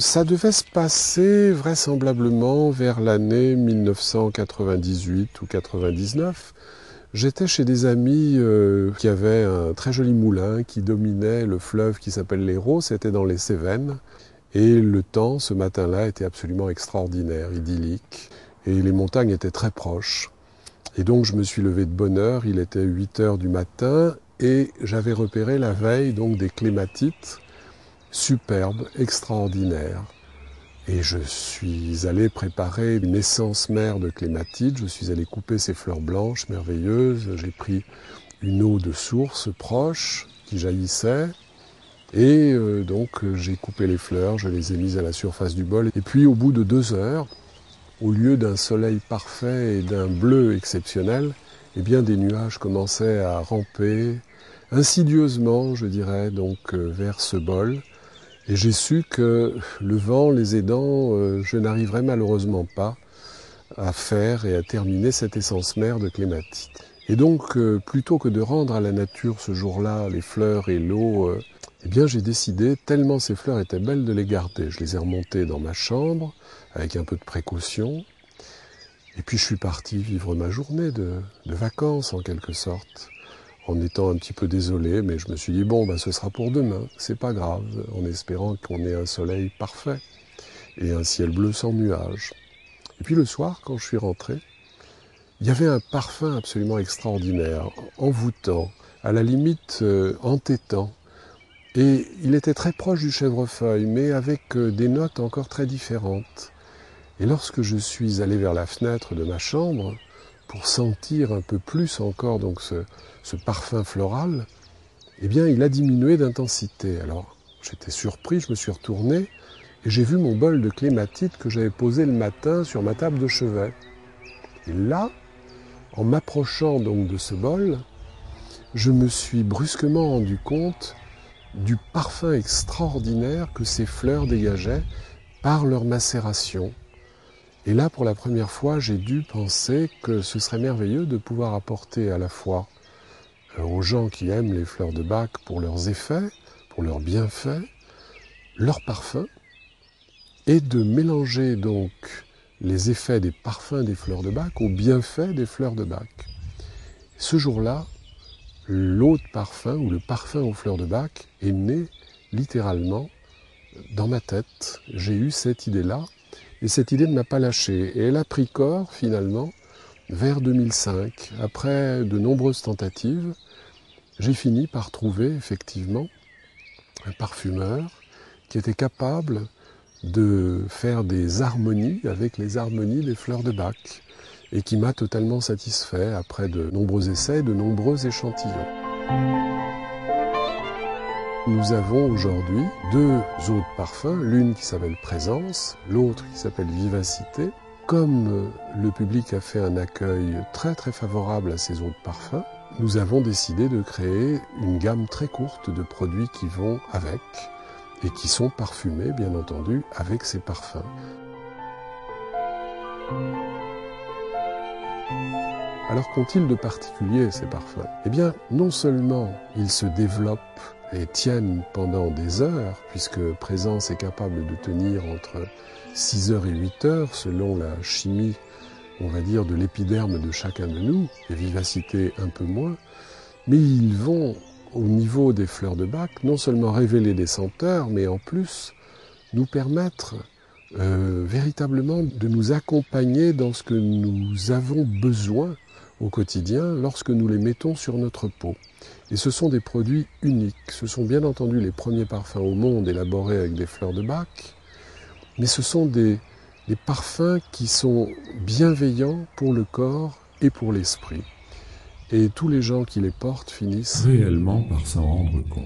Ça devait se passer vraisemblablement vers l'année 1998 ou 99. J'étais chez des amis qui avaient un très joli moulin qui dominait le fleuve qui s'appelle l'Hérault, c'était dans les Cévennes. Et le temps, ce matin-là, était absolument extraordinaire, idyllique. Et les montagnes étaient très proches. Et donc je me suis levé de bonne heure, il était 8 heures du matin, et j'avais repéré la veille donc des clématites superbes, extraordinaires. Et je suis allé préparer une essence mère de clématite, je suis allé couper ces fleurs blanches merveilleuses, j'ai pris une eau de source proche qui jaillissait, et donc j'ai coupé les fleurs, je les ai mises à la surface du bol, et puis au bout de 2 heures, au lieu d'un soleil parfait et d'un bleu exceptionnel, eh bien des nuages commençaient à ramper, insidieusement je dirais, donc vers ce bol. Et j'ai su que le vent les aidant, je n'arriverais malheureusement pas à faire et à terminer cette essence mère de clématite. Et donc, plutôt que de rendre à la nature ce jour-là les fleurs et l'eau, eh bien j'ai décidé, tellement ces fleurs étaient belles, de les garder. Je les ai remontées dans ma chambre, avec un peu de précaution. Et puis je suis parti vivre ma journée de vacances, en quelque sorte, en étant un petit peu désolé, mais je me suis dit, bon, ce sera pour demain, c'est pas grave, en espérant qu'on ait un soleil parfait et un ciel bleu sans nuages. Et puis le soir, quand je suis rentré, il y avait un parfum absolument extraordinaire, envoûtant, à la limite entêtant. Et il était très proche du chèvrefeuille, mais avec des notes encore très différentes. Et lorsque je suis allé vers la fenêtre de ma chambre, pour sentir un peu plus encore donc ce parfum floral, eh bien il a diminué d'intensité. Alors j'étais surpris, je me suis retourné, et j'ai vu mon bol de clématite que j'avais posé le matin sur ma table de chevet. Et là, en m'approchant donc de ce bol, je me suis brusquement rendu compte du parfum extraordinaire que ces fleurs dégageaient par leur macération. Et là, pour la première fois, j'ai dû penser que ce serait merveilleux de pouvoir apporter à la fois aux gens qui aiment les fleurs de Bach pour leurs effets, pour leurs bienfaits, leur parfum, et de mélanger donc les effets des parfums des fleurs de Bach aux bienfaits des fleurs de Bach. Ce jour-là, l'eau de parfum ou le parfum aux fleurs de Bach est né littéralement dans ma tête. J'ai eu cette idée-là, et cette idée ne m'a pas lâché. Et elle a pris corps finalement vers 2005. Après de nombreuses tentatives, j'ai fini par trouver effectivement un parfumeur qui était capable de faire des harmonies avec les harmonies des fleurs de Bach, et qui m'a totalement satisfait après de nombreux essais et de nombreux échantillons. Nous avons aujourd'hui 2 eaux de parfum, l'une qui s'appelle Présence, l'autre qui s'appelle Vivacité. Comme le public a fait un accueil très très favorable à ces eaux de parfum, nous avons décidé de créer une gamme très courte de produits qui vont avec, et qui sont parfumés, bien entendu, avec ces parfums. Alors qu'ont-ils de particulier, ces parfums? Eh bien, non seulement ils se développent et tiennent pendant des heures, puisque Présence est capable de tenir entre 6 heures et 8 heures, selon la chimie, on va dire, de l'épiderme de chacun de nous, et Vivacité un peu moins, mais ils vont, au niveau des fleurs de Bach, non seulement révéler des senteurs, mais en plus nous permettre véritablement de nous accompagner dans ce que nous avons besoin au quotidien lorsque nous les mettons sur notre peau. Et ce sont des produits uniques. Ce sont bien entendu les premiers parfums au monde élaborés avec des fleurs de Bach, mais ce sont des parfums qui sont bienveillants pour le corps et pour l'esprit. Et tous les gens qui les portent finissent réellement par s'en rendre compte.